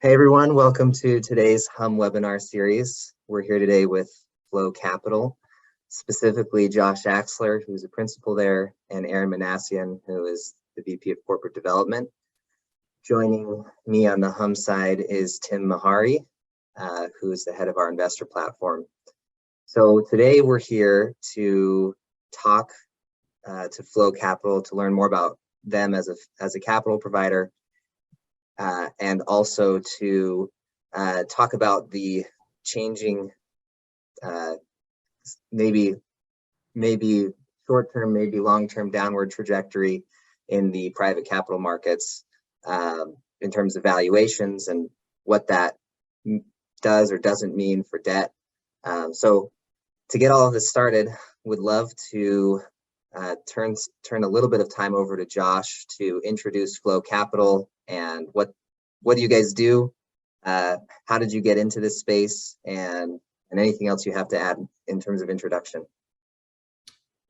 Hey everyone, welcome to today's Hum webinar series. We're here today with Flow Capital, specifically Josh Axler, who's a principal there, and Aaron Manassian, who is the VP of Corporate Development. Joining me on the Hum side is Tim Mahari, who is the head of our investor platform. So today we're here to talk to Flow Capital to learn more about them as a capital provider, and also to talk about the changing, maybe short-term, maybe long-term downward trajectory in the private capital markets in terms of valuations and what that does or doesn't mean for debt. So to get all of this started, would love to turn a little bit of time over to Josh to introduce Flow Capital and what do you guys do? How did you get into this space, and anything else you have to add in terms of introduction?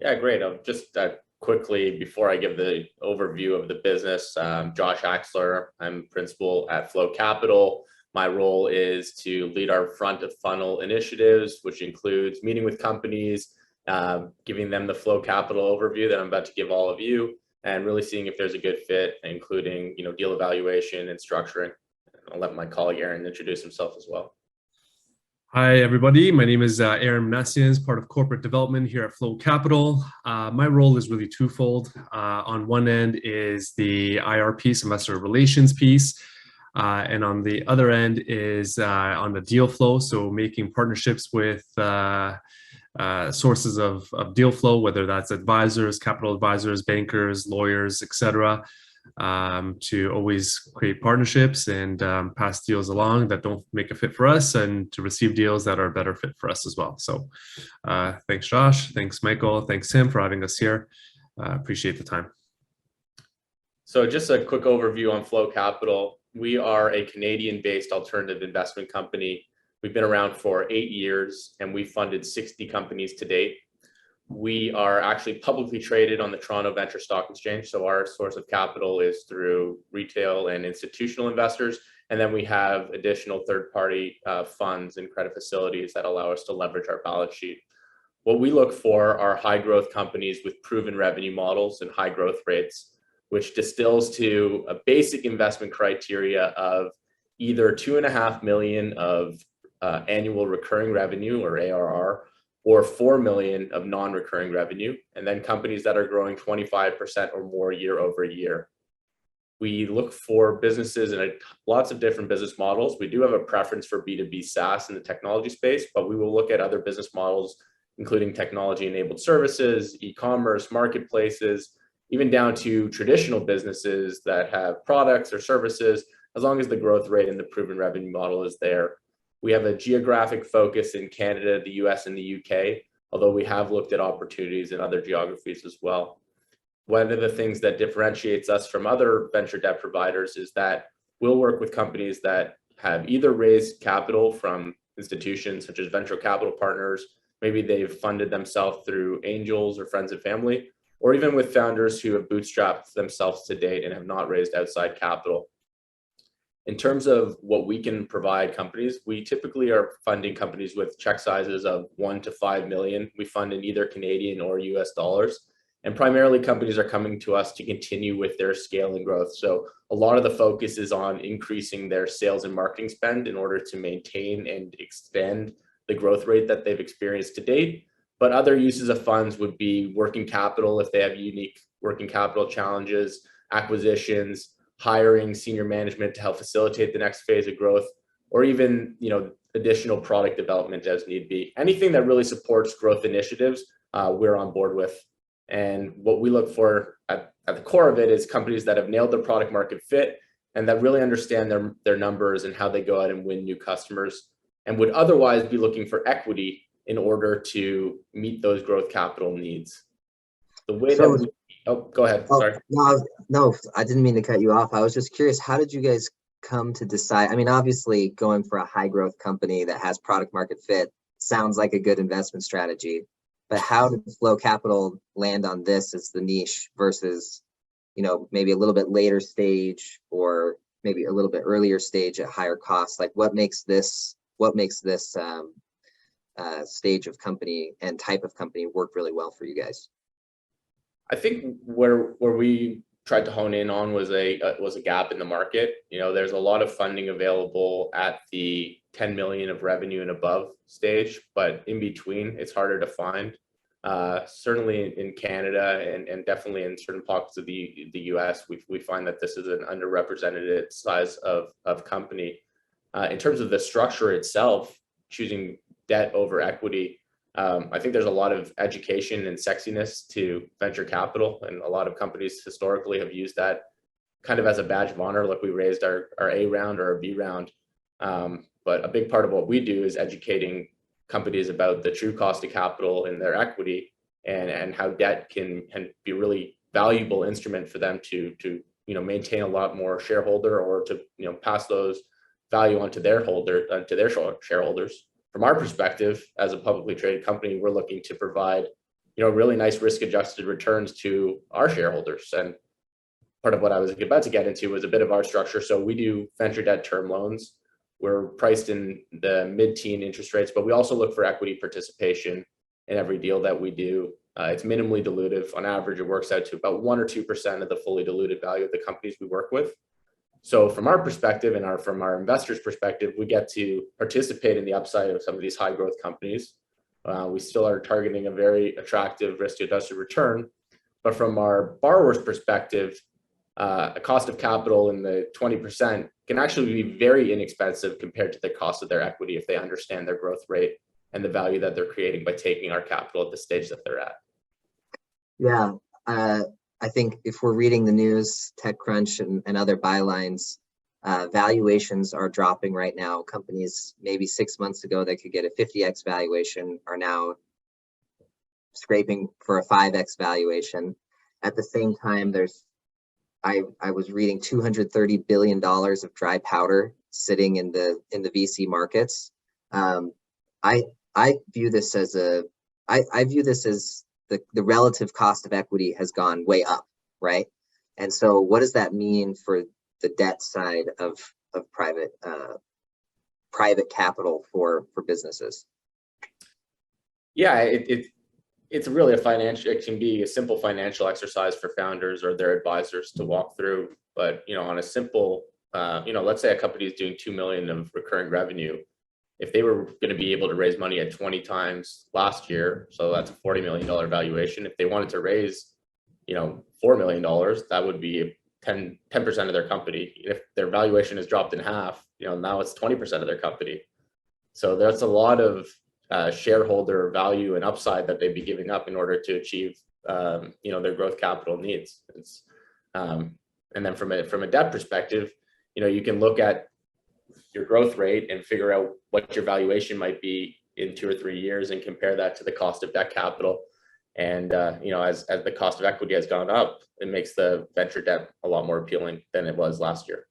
Yeah, great. I'll just quickly, before I give the overview of the business, Josh Axler. I'm principal at Flow Capital. My role is to lead our front of funnel initiatives, which includes meeting with companies, giving them the Flow Capital overview that I'm about to give all of you, and really seeing if there's a good fit, including deal evaluation and structuring. I'll let my colleague Aaron introduce himself as well. Hi, everybody. My name is Aaron Manassian, part of corporate development here at Flow Capital. My role is really twofold. On one end is the IR piece, investor relations piece, and on the other end is on the deal flow, so making partnerships with sources of deal flow, whether that's advisors, capital advisors, bankers, lawyers, etc., to always create partnerships and pass deals along that don't make a fit for us, and to receive deals that are a better fit for us as well. So thanks, Josh. Thanks, Michael. Thanks, Tim, for having us here. Appreciate the time. So just a quick overview on Flow Capital. We are a Canadian-based alternative investment company. We've been around for 8 years, and we've funded 60 companies to date. We are actually publicly traded on the Toronto Venture Stock Exchange, so our source of capital is through retail and institutional investors, and then we have additional third-party funds and credit facilities that allow us to leverage our balance sheet. What we look for are high-growth companies with proven revenue models and high growth rates, which distills to a basic investment criteria of either $2.5 million of annual recurring revenue, or ARR, or $4 million of non-recurring revenue, and then companies that are growing 25% or more year over year. We look for businesses in lots of different business models. We do have a preference for B2B SaaS in the technology space, but we will look at other business models, including technology-enabled services, e-commerce, marketplaces, even down to traditional businesses that have products or services, as long as the growth rate and the proven revenue model is there. We have a geographic focus in Canada, the US, and the UK, although we have looked at opportunities in other geographies as well. One of the things that differentiates us from other venture debt providers is that we'll work with companies that have either raised capital from institutions such as venture capital partners, maybe they've funded themselves through angels or friends and family, or even with founders who have bootstrapped themselves to date and have not raised outside capital. In terms of what we can provide companies, we typically are funding companies with check sizes of 1 to 5 million. We fund in either Canadian or US dollars. And primarily companies are coming to us to continue with their scale and growth. So a lot of the focus is on increasing their sales and marketing spend in order to maintain and extend the growth rate that they've experienced to date. But other uses of funds would be working capital if they have unique working capital challenges, acquisitions, hiring senior management to help facilitate the next phase of growth, or even additional product development as need be. Anything that really supports growth initiatives, we're on board with. And what we look for at the core of it is companies that have nailed their product market fit and that really understand their numbers and how they go out and win new customers, and would otherwise be looking for equity in order to meet those growth capital needs. The way go ahead. Sorry. No, I didn't mean to cut you off. I was just curious, how did you guys come to decide? I mean, obviously going for a high growth company that has product market fit sounds like a good investment strategy, but how did Flow Capital land on this as the niche versus, maybe a little bit later stage or maybe a little bit earlier stage at higher cost? Like what makes this stage of company and type of company work really well for you guys? I think where we tried to hone in on was a gap in the market. You know, there's a lot of funding available at the 10 million of revenue and above stage, but in between, it's harder to find. Certainly in Canada and definitely in certain pockets of the US, we find that this is an underrepresented size of company. In terms of the structure itself, choosing debt over equity, I think there's a lot of education and sexiness to venture capital, and a lot of companies historically have used that kind of as a badge of honor, like we raised our A round or our B round. But a big part of what we do is educating companies about the true cost of capital in their equity, and how debt can be a really valuable instrument for them to maintain a lot more shareholder, or to pass those value onto their shareholders. From our perspective, as a publicly traded company, we're looking to provide, really nice risk-adjusted returns to our shareholders. And part of what I was about to get into was a bit of our structure. So we do venture debt term loans. We're priced in the mid-teen interest rates, but we also look for equity participation in every deal that we do. It's minimally dilutive. On average, it works out to about 1 or 2% of the fully diluted value of the companies we work with. So from our perspective and from our investors' perspective, we get to participate in the upside of some of these high growth companies. We still are targeting a very attractive risk-adjusted return, but from our borrowers' perspective, a cost of capital in the 20% can actually be very inexpensive compared to the cost of their equity if they understand their growth rate and the value that they're creating by taking our capital at the stage that they're at. Yeah. I think if we're reading the news, TechCrunch and other bylines, valuations are dropping right now. Companies maybe 6 months ago that could get a 50x valuation are now scraping for a 5x valuation. At the same time, I was reading $230 billion of dry powder sitting in the VC markets. I view this as the relative cost of equity has gone way up, right? And so what does that mean for the debt side of private capital for businesses? Yeah, it's really it can be a simple financial exercise for founders or their advisors to walk through. But on a simple, let's say a company is doing 2 million of recurring revenue. If they were going to be able to raise money at 20 times last year, so that's a $40 million valuation. If they wanted to raise, $4 million, that would be 10% of their company. If their valuation has dropped in half, now it's 20% of their company. So that's a lot of shareholder value and upside that they'd be giving up in order to achieve, their growth capital needs. And then from a debt perspective, you can look at your growth rate and figure out what your valuation might be in 2 or 3 years and compare that to the cost of debt capital. And, as the cost of equity has gone up, it makes the venture debt a lot more appealing than it was last year.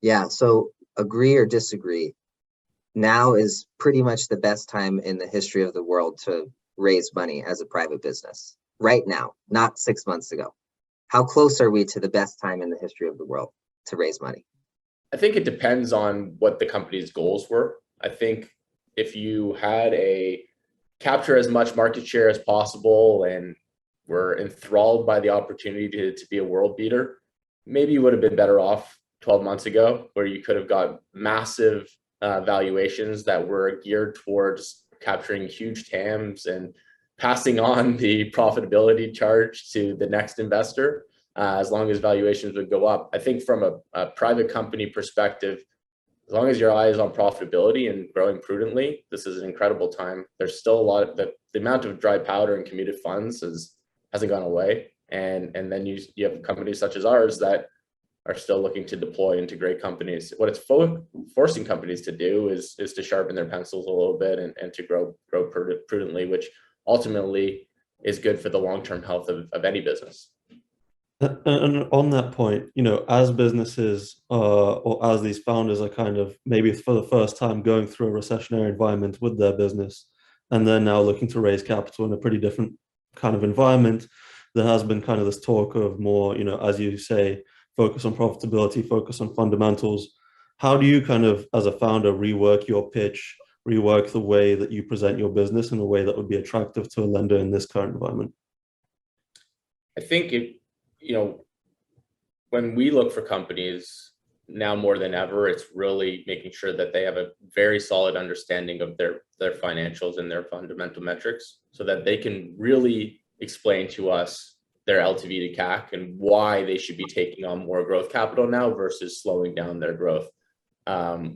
Yeah. So agree or disagree? Now is pretty much the best time in the history of the world to raise money as a private business. Right now, not 6 months ago. How close are we to the best time in the history of the world to raise money? I think it depends on what the company's goals were. I think if you had capture as much market share as possible and were enthralled by the opportunity to be a world beater, maybe you would have been better off 12 months ago, where you could have got massive valuations that were geared towards capturing huge TAMs and passing on the profitability charge to the next investor. As long as valuations would go up. I think from a private company perspective, as long as your eye is on profitability and growing prudently, this is an incredible time. There's still a lot of the amount of dry powder and committed funds hasn't gone away. And then you have companies such as ours that are still looking to deploy into great companies. What it's forcing companies to do is to sharpen their pencils a little bit and to grow prudently, which ultimately is good for the long-term health of any business. And on that point, as businesses or as these founders are kind of maybe for the first time going through a recessionary environment with their business, and they're now looking to raise capital in a pretty different kind of environment, there has been kind of this talk of more, as you say, focus on profitability, focus on fundamentals. How do you kind of, as a founder, rework your pitch, rework the way that you present your business in a way that would be attractive to a lender in this current environment? I think when we look for companies now more than ever, it's really making sure that they have a very solid understanding of their financials and their fundamental metrics so that they can really explain to us their LTV to CAC and why they should be taking on more growth capital now versus slowing down their growth.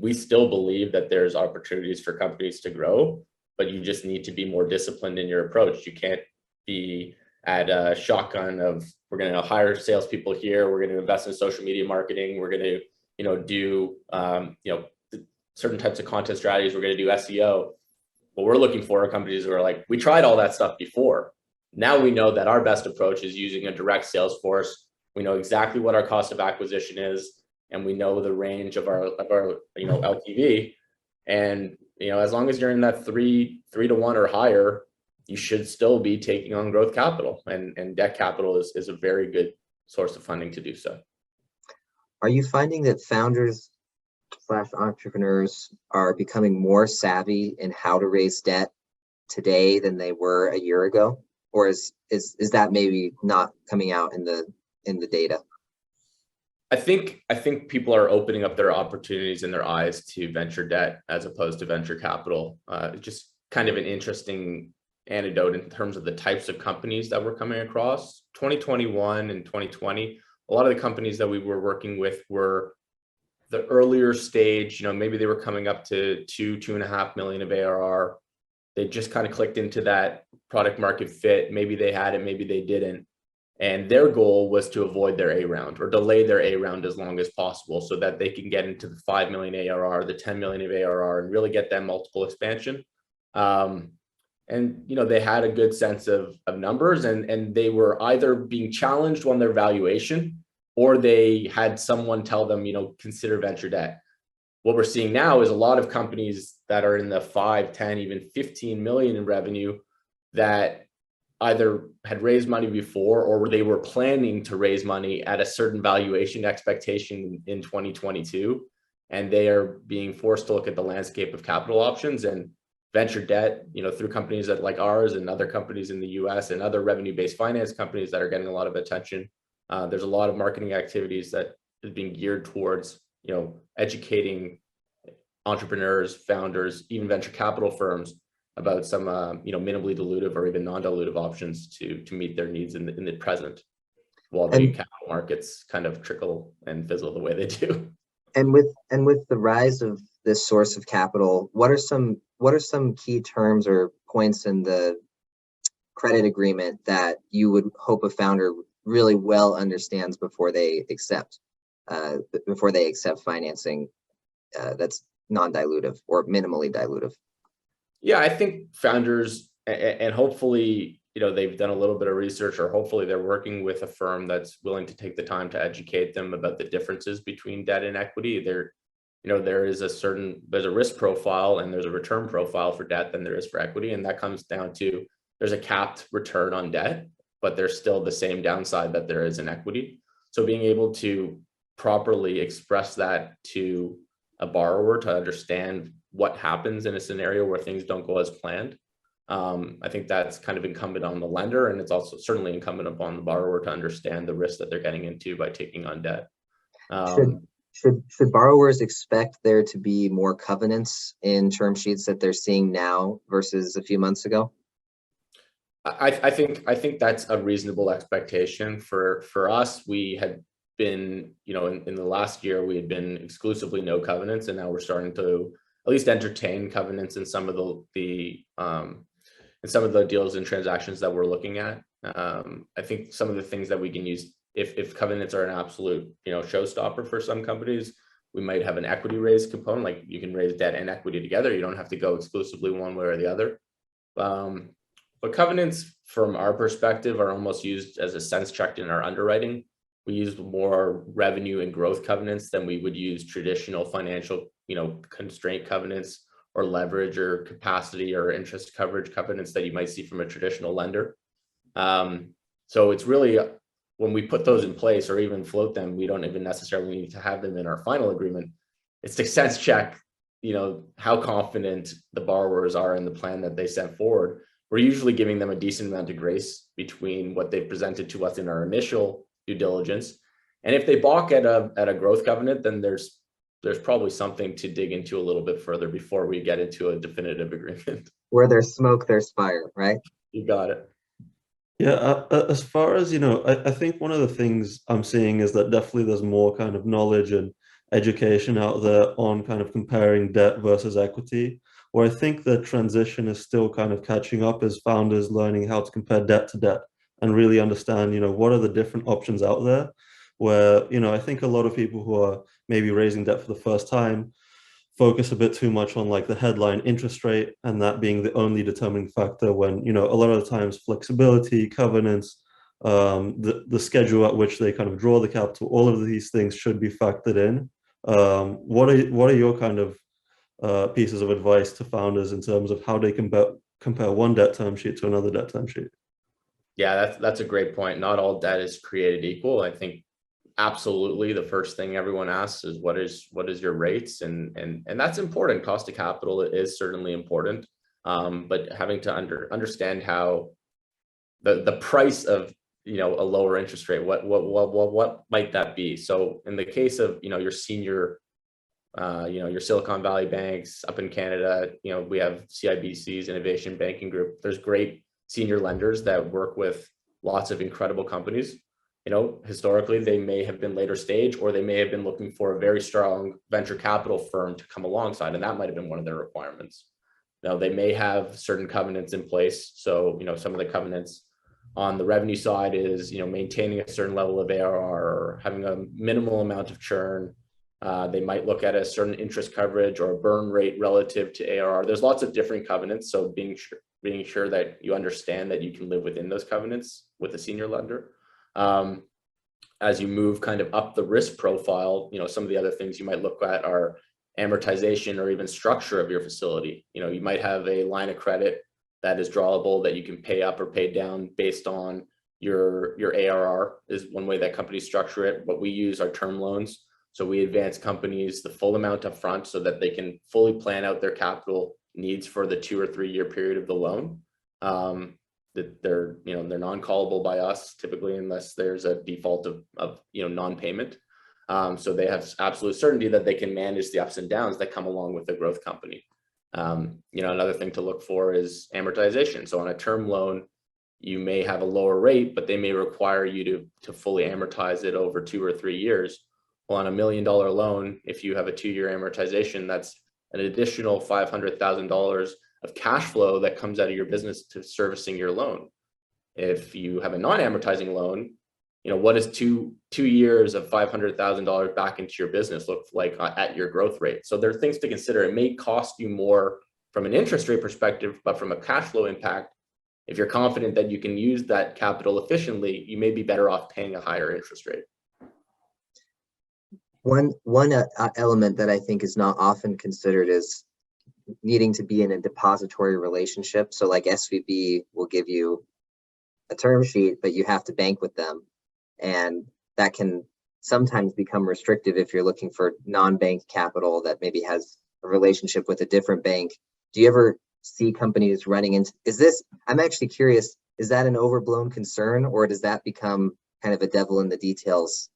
We still believe that there's opportunities for companies to grow, but you just need to be more disciplined in your approach. You can't be at a shotgun of, we're going to hire salespeople here, we're going to invest in social media marketing, we're going to do certain types of content strategies, we're going to do SEO. What we're looking for are companies who are like, we tried all that stuff before. Now we know that our best approach is using a direct sales force. We know exactly what our cost of acquisition is, and we know the range of our LTV. And as long as you're in that 3 to 1 or higher, you should still be taking on growth capital, and debt capital is a very good source of funding to do so. Are you finding that founders/entrepreneurs are becoming more savvy in how to raise debt today than they were a year ago? Or is that maybe not coming out in the data? I think people are opening up their opportunities in their eyes to venture debt as opposed to venture capital. Just kind of an interesting anecdote in terms of the types of companies that we're coming across. 2021 and 2020, a lot of the companies that we were working with were the earlier stage. Maybe they were coming up to 2.5 million of ARR. They just kind of clicked into that product market fit. Maybe they had it, maybe they didn't. And their goal was to avoid their A round or delay their A round as long as possible so that they can get into the 5 million ARR, the 10 million of ARR, and really get that multiple expansion. And they had a good sense of numbers, and they were either being challenged on their valuation, or they had someone tell them, consider venture debt. What we're seeing now is a lot of companies that are in the 5, 10, even 15 million in revenue that either had raised money before, or they were planning to raise money at a certain valuation expectation in 2022. And they are being forced to look at the landscape of capital options, and venture debt, through companies like ours and other companies in the US and other revenue-based finance companies that are getting a lot of attention. There's a lot of marketing activities that is being geared towards, educating entrepreneurs, founders, even venture capital firms about some, minimally dilutive or even non-dilutive options to meet their needs in the present, while the capital markets kind of trickle and fizzle the way they do. And with the rise of this source of capital, what are some key terms or points in the credit agreement that you would hope a founder really well understands before they accept financing that's non-dilutive or minimally dilutive? Yeah, I think founders, and hopefully, they've done a little bit of research, or hopefully they're working with a firm that's willing to take the time to educate them about the differences between debt and equity. There's a risk profile and there's a return profile for debt than there is for equity. And that comes down to, there's a capped return on debt, but there's still the same downside that there is in equity. So being able to properly express that to a borrower to understand what happens in a scenario where things don't go as planned, I think that's kind of incumbent on the lender, and it's also certainly incumbent upon the borrower to understand the risk that they're getting into by taking on debt. Should borrowers expect there to be more covenants in term sheets that they're seeing now versus a few months ago? I think that's a reasonable expectation for us. We had been, in the last year, we had been exclusively no covenants, and now we're starting to at least entertain covenants in some of the deals and transactions that we're looking at. I think some of the things that we can use, if covenants are an absolute, showstopper for some companies, we might have an equity raise component, like you can raise debt and equity together. You don't have to go exclusively one way or the other. But covenants, from our perspective, are almost used as a sense check in our underwriting. We use more revenue and growth covenants than we would use traditional financial, constraint covenants or leverage or capacity or interest coverage covenants that you might see from a traditional lender. So it's really when we put those in place or even float them, we don't even necessarily need to have them in our final agreement. It's to sense check, how confident the borrowers are in the plan that they sent forward. We're usually giving them a decent amount of grace between what they've presented to us in our initial due diligence. And if they balk at a growth covenant, then there's probably something to dig into a little bit further before we get into a definitive agreement. Where there's smoke, there's fire, right? You got it. Yeah, as far as, I think one of the things I'm seeing is that definitely there's more kind of knowledge and education out there on kind of comparing debt versus equity, where I think the transition is still kind of catching up as founders learning how to compare debt to debt and really understand, what are the different options out there, where, I think a lot of people who are maybe raising debt for the first time focus a bit too much on like the headline interest rate and that being the only determining factor when, a lot of the times flexibility, covenants, the schedule at which they kind of draw the capital, all of these things should be factored in. What are your kind of pieces of advice to founders in terms of how they compare one debt term sheet to another debt term sheet? Yeah, that's a great point. Not all debt is created equal. I think absolutely the first thing everyone asks is what is your rates, and that's important. Cost of capital is certainly important, but having to understand how the price of a lower interest rate, what might that be? So in the case of your senior your Silicon Valley banks up in Canada, we have CIBC's Innovation Banking Group. There's great senior lenders that work with lots of incredible companies. Historically, they may have been later stage, or they may have been looking for a very strong venture capital firm to come alongside, and that might have been one of their requirements. Now, they may have certain covenants in place. So, some of the covenants on the revenue side is, maintaining a certain level of ARR or having a minimal amount of churn. They might look at a certain interest coverage or a burn rate relative to ARR. There's lots of different covenants. So being sure that you understand that you can live within those covenants with a senior lender. As you move kind of up the risk profile, some of the other things you might look at are amortization or even structure of your facility. You might have a line of credit that is drawable that you can pay up or pay down based on your ARR is one way that companies structure it. What we use are term loans. So we advance companies the full amount up front so that they can fully plan out their capital needs for the 2 or 3 year period of the loan. That they're non-callable by us typically unless there's a default of non-payment. So they have absolute certainty that they can manage the ups and downs that come along with the growth company. Another thing to look for is amortization. So on a term loan, you may have a lower rate, but they may require you to fully amortize it over 2 or 3 years. Well, on $1 million loan, if you have a 2-year amortization, that's an additional $500,000 of cash flow that comes out of your business to servicing your loan. If you have a non-amortizing loan, what does two years of $500,000 back into your business look like at your growth rate? So there are things to consider. It may cost you more from an interest rate perspective, but from a cash flow impact, if you're confident that you can use that capital efficiently, you may be better off paying a higher interest rate. One element that I think is not often considered is needing to be in a depository relationship. So like SVB will give you a term sheet, but you have to bank with them. And that can sometimes become restrictive if you're looking for non-bank capital that maybe has a relationship with a different bank. Do you ever see companies running into, I'm actually curious, is that an overblown concern, or does that become kind of a devil in the details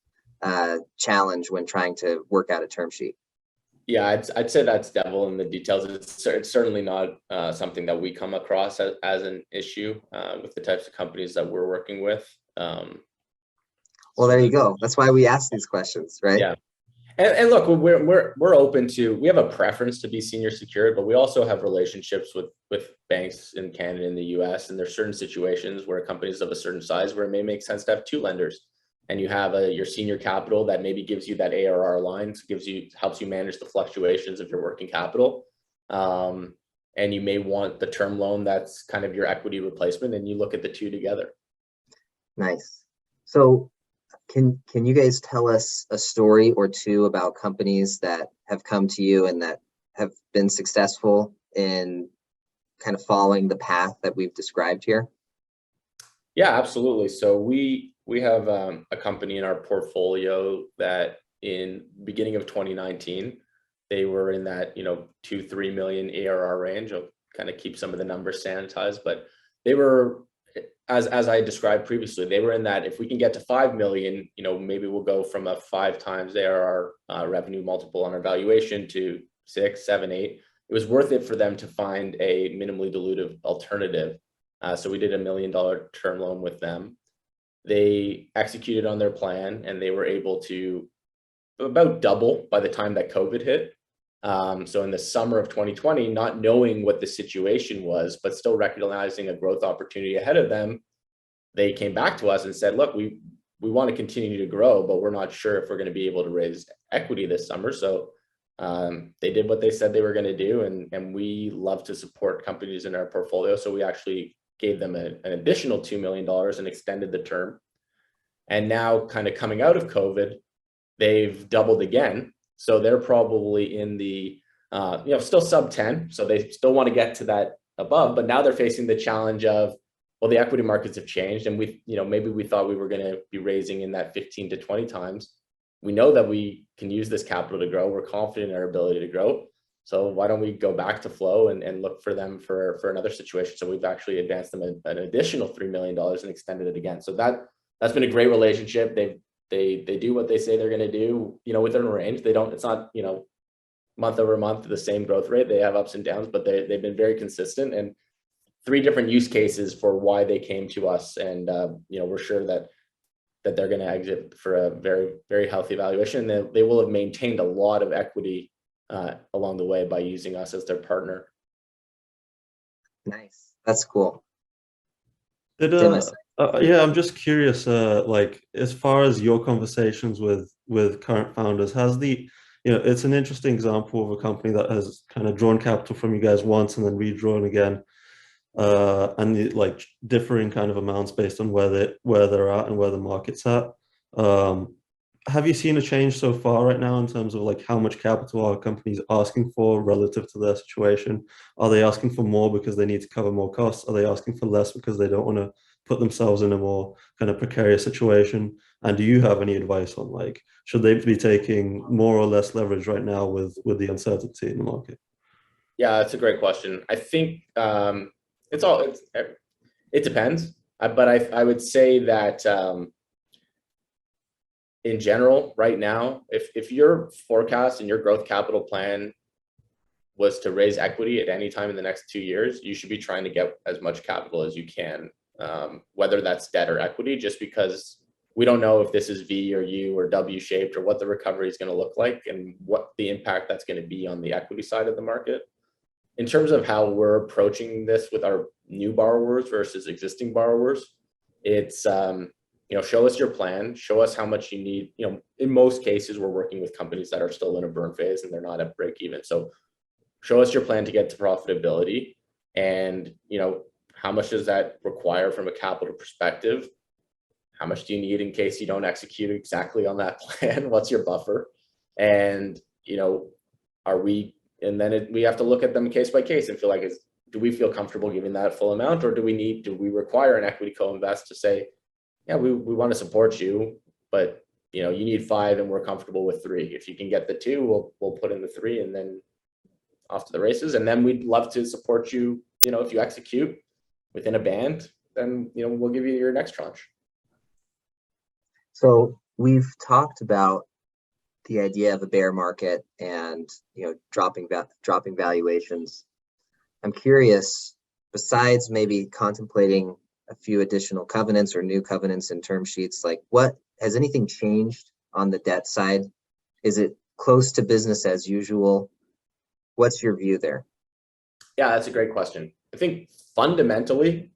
challenge when trying to work out a term sheet? Yeah, I'd say that's devil in the details. It's certainly not something that we come across as an issue with the types of companies that we're working with. Well, there you go. That's why we ask these questions, right? Yeah, and look, we're open to. We have a preference to be senior secured, but we also have relationships with banks in Canada and the U.S. And there's certain situations where companies of a certain size where it may make sense to have 2 lenders. And you have your senior capital that maybe gives you that ARR line, helps you manage the fluctuations of your working capital. And you may want the term loan that's kind of your equity replacement, and you look at the 2 together. Nice. So can you guys tell us a story or 2 about companies that have come to you and that have been successful in kind of following the path that we've described here? Yeah, absolutely. So we We have a company in our portfolio that in beginning of 2019, they were in that 2-3 million ARR range. I'll kind of keep some of the numbers sanitized, but they were, as I described previously, they were in that if we can get to 5 million, maybe we'll go from a 5 times ARR revenue multiple on our valuation to 6, 7, 8. It was worth it for them to find a minimally dilutive alternative. So we did $1 million term loan with them. They executed on their plan and they were able to about double by the time that COVID hit. So in the summer of 2020, not knowing what the situation was, but still recognizing a growth opportunity ahead of them, they came back to us and said, look, we want to continue to grow, but we're not sure if we're going to be able to raise equity this summer. So they did what they said they were going to do. And we love to support companies in our portfolio. So we actually gave them an additional $2 million and extended the term. And now kind of coming out of COVID, they've doubled again. So they're probably in the, still sub 10. So they still want to get to that above, but now they're facing the challenge of, well, the equity markets have changed. And maybe we thought we were going to be raising in that 15 to 20 times. We know that we can use this capital to grow. We're confident in our ability to grow. So why don't we go back to Flow and look for them for another situation? So we've actually advanced them an additional $3 million and extended it again. So that's been a great relationship. They do what they say they're going to do, within a range. It's not, month over month, the same growth rate. They have ups and downs, but they've been very consistent, and 3 different use cases for why they came to us. And, we're sure that they're going to exit for a very, very healthy valuation. They will have maintained a lot of equity along the way by using us as their partner. Nice. That's cool. Yeah, I'm just curious, like as far as your conversations with current founders, it's an interesting example of a company that has kind of drawn capital from you guys once and then redrawn again, and like differing kind of amounts based on where they're at and where the market's at. Have you seen a change so far right now in terms of like how much capital are companies asking for relative to their situation? Are they asking for more because they need to cover more costs? Are they asking for less because they don't want to put themselves in a more kind of precarious situation? And do you have any advice on like, should they be taking more or less leverage right now with the uncertainty in the market? Yeah, that's a great question. I think it depends, but I would say that in general, right now, if your forecast and your growth capital plan was to raise equity at any time in the next 2 years, you should be trying to get as much capital as you can, whether that's debt or equity, just because we don't know if this is V or U or W shaped or what the recovery is going to look like and what the impact that's going to be on the equity side of the market. In terms of how we're approaching this with our new borrowers versus existing borrowers, it's show us your plan, show us how much you need. In most cases, we're working with companies that are still in a burn phase and they're not at break even. So show us your plan to get to profitability, and how much does that require from a capital perspective? How much do you need in case you don't execute exactly on that plan? What's your buffer? And we have to look at them case by case and feel like, do we feel comfortable giving that full amount, or do we require an equity co-invest to say, yeah, we want to support you, but you need 5 and we're comfortable with 3. If you can get the 2, we'll put in the 3 and then off to the races. And then we'd love to support you. If you execute within a band, then we'll give you your next tranche. So we've talked about the idea of a bear market and dropping valuations. I'm curious, besides maybe contemplating a few additional covenants or new covenants and term sheets, like what has anything changed on the debt side? Is it close to business as usual? What's your view there? Yeah, that's a great question. I think fundamentally,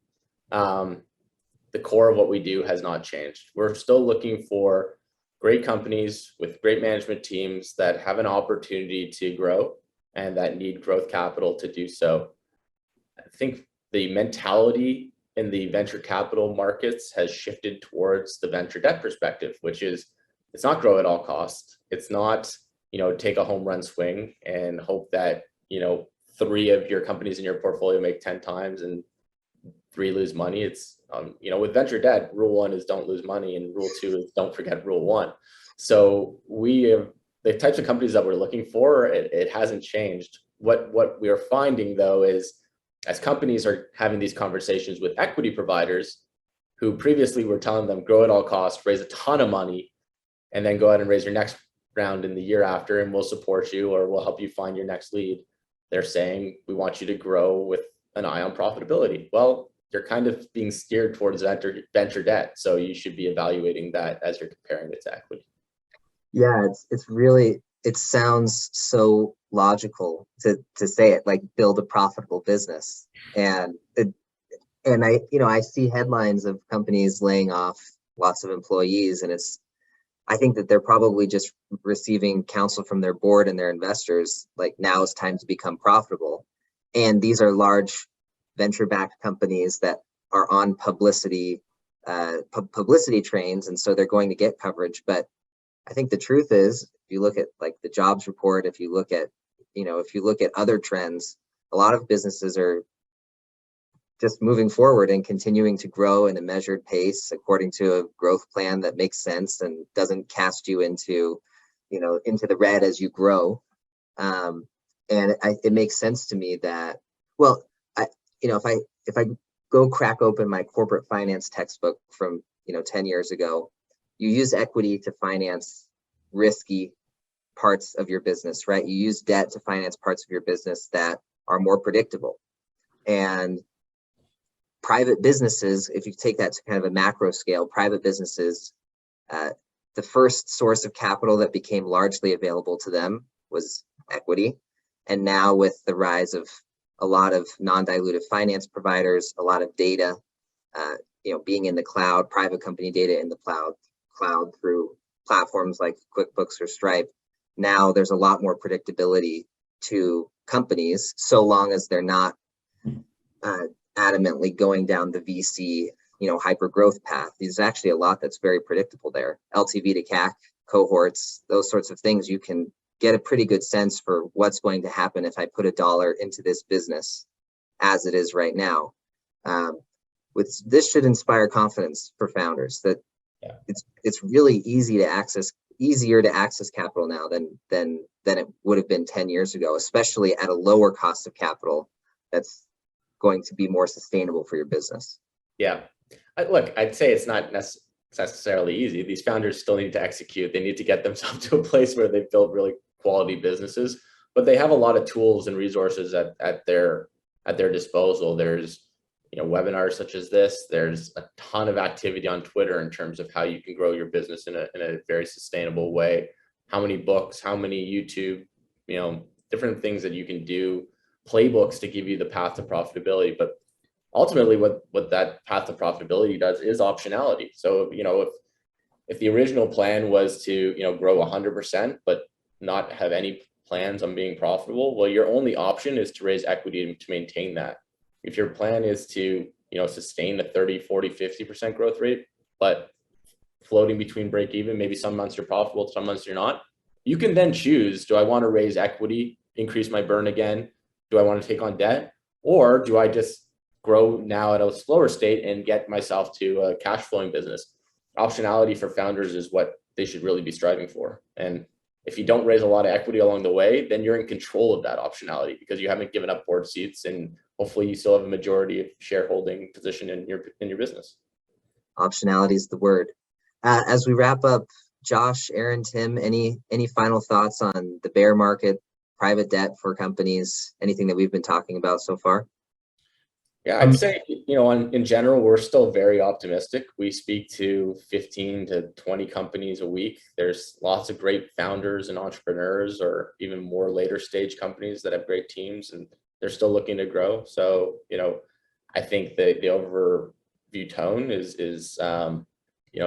the core of what we do has not changed. We're still looking for great companies with great management teams that have an opportunity to grow and that need growth capital to do so. I think the mentality in the venture capital markets has shifted towards the venture debt perspective, which is it's not grow at all costs. It's not, take a home run swing and hope that, 3 of your companies in your portfolio make 10 times and 3 lose money. It's With venture debt, rule 1 is don't lose money, and rule 2 is don't forget rule 1. So we have the types of companies that we're looking for. It hasn't changed. What we are finding though is, as companies are having these conversations with equity providers who previously were telling them grow at all costs, raise a ton of money, and then go ahead and raise your next round in the year after, and we'll support you or we'll help you find your next lead. They're saying, we want you to grow with an eye on profitability. Well, you're kind of being steered towards venture debt. So you should be evaluating that as you're comparing it to equity. Yeah, it's really, it sounds so logical to say it, like build a profitable business. And I see headlines of companies laying off lots of employees, and I think that they're probably just receiving counsel from their board and their investors, like now is time to become profitable. And these are large venture-backed companies that are on publicity trains, and so they're going to get coverage. But I think the truth is, if you look at like the jobs report, if you look at other trends, a lot of businesses are just moving forward and continuing to grow in a measured pace according to a growth plan that makes sense and doesn't cast you into the red as you grow. It makes sense to me that, well, if I go crack open my corporate finance textbook from 10 years ago, you use equity to finance risky parts of your business, right? You use debt to finance parts of your business that are more predictable. And private businesses, if you take that to kind of a macro scale, private businesses, the first source of capital that became largely available to them was equity. And now with the rise of a lot of non-dilutive finance providers, a lot of data, being in the cloud, private company data in the cloud through platforms like QuickBooks or Stripe, now there's a lot more predictability to companies, so long as they're not adamantly going down the VC, hyper growth path. There's actually a lot that's very predictable there. LTV to CAC, cohorts, those sorts of things, you can get a pretty good sense for what's going to happen if I put $1 into this business as it is right now. This should inspire confidence for founders that it's really easier to access capital now than it would have been 10 years ago, especially at a lower cost of capital that's going to be more sustainable for your business. Yeah. I'd say it's not necessarily easy. These founders still need to execute. They need to get themselves to a place where they've built really quality businesses, but they have a lot of tools and resources at their disposal. There's webinars such as this. There's a ton of activity on Twitter in terms of how you can grow your business in a very sustainable way. How many books, how many YouTube, different things that you can do, playbooks to give you the path to profitability. But ultimately what that path to profitability does is optionality. So, if the original plan was to, grow 100%, but not have any plans on being profitable, well, your only option is to raise equity to maintain that. If your plan is to, sustain a 30, 40, 50% growth rate, but floating between break even, maybe some months you're profitable, some months you're not, you can then choose, do I want to raise equity, increase my burn again? Do I want to take on debt? Or do I just grow now at a slower state and get myself to a cash flowing business? Optionality for founders is what they should really be striving for. And if you don't raise a lot of equity along the way, then you're in control of that optionality because you haven't given up board seats, and hopefully you still have a majority of shareholding position in your business. Optionality is the word. As we wrap up, Josh, Aaron, Tim, any final thoughts on the bear market, private debt for companies, anything that we've been talking about so far? Yeah, I'd say, in general, we're still very optimistic. We speak to 15 to 20 companies a week. There's lots of great founders and entrepreneurs, or even more later stage companies that have great teams, and they're still looking to grow. So, I think the overview tone is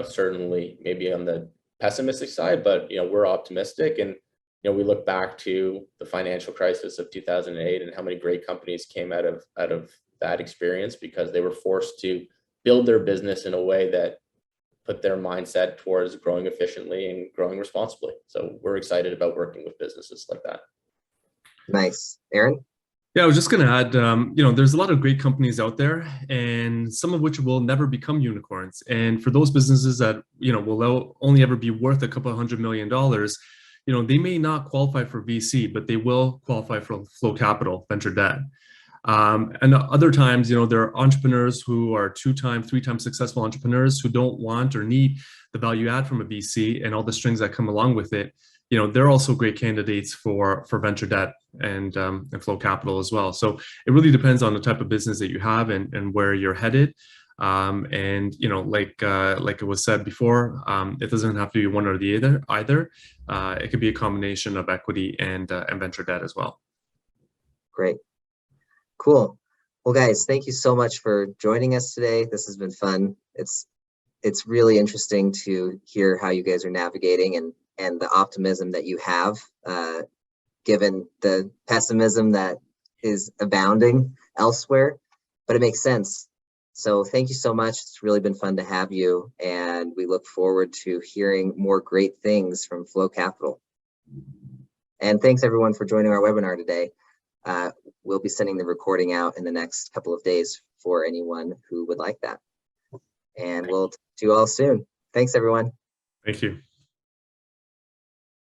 certainly maybe on the pessimistic side, but, we're optimistic. And, we look back to the financial crisis of 2008 and how many great companies came out of that experience because they were forced to build their business in a way that put their mindset towards growing efficiently and growing responsibly. So we're excited about working with businesses like that. Nice. Aaron? Yeah, I was just going to add, there's a lot of great companies out there, and some of which will never become unicorns. And for those businesses that, will only ever be worth a couple of $100 million, they may not qualify for VC, but they will qualify for flow capital, venture debt. And other times, there are entrepreneurs who are 2-time, 3-time successful entrepreneurs who don't want or need the value add from a VC and all the strings that come along with it. They're also great candidates for venture debt and flow capital as well. So it really depends on the type of business that you have and where you're headed. Like it was said before, it doesn't have to be one or the either. It could be a combination of equity and venture debt as well. Great. Cool. Well, guys, thank you so much for joining us today. This has been fun. It's really interesting to hear how you guys are navigating and the optimism that you have, given the pessimism that is abounding elsewhere, but it makes sense. So thank you so much. It's really been fun to have you, and we look forward to hearing more great things from Flow Capital. And thanks everyone for joining our webinar today. We'll be sending the recording out in the next couple of days for anyone who would like that. And we'll talk to you all soon. Thanks, everyone. Thank you.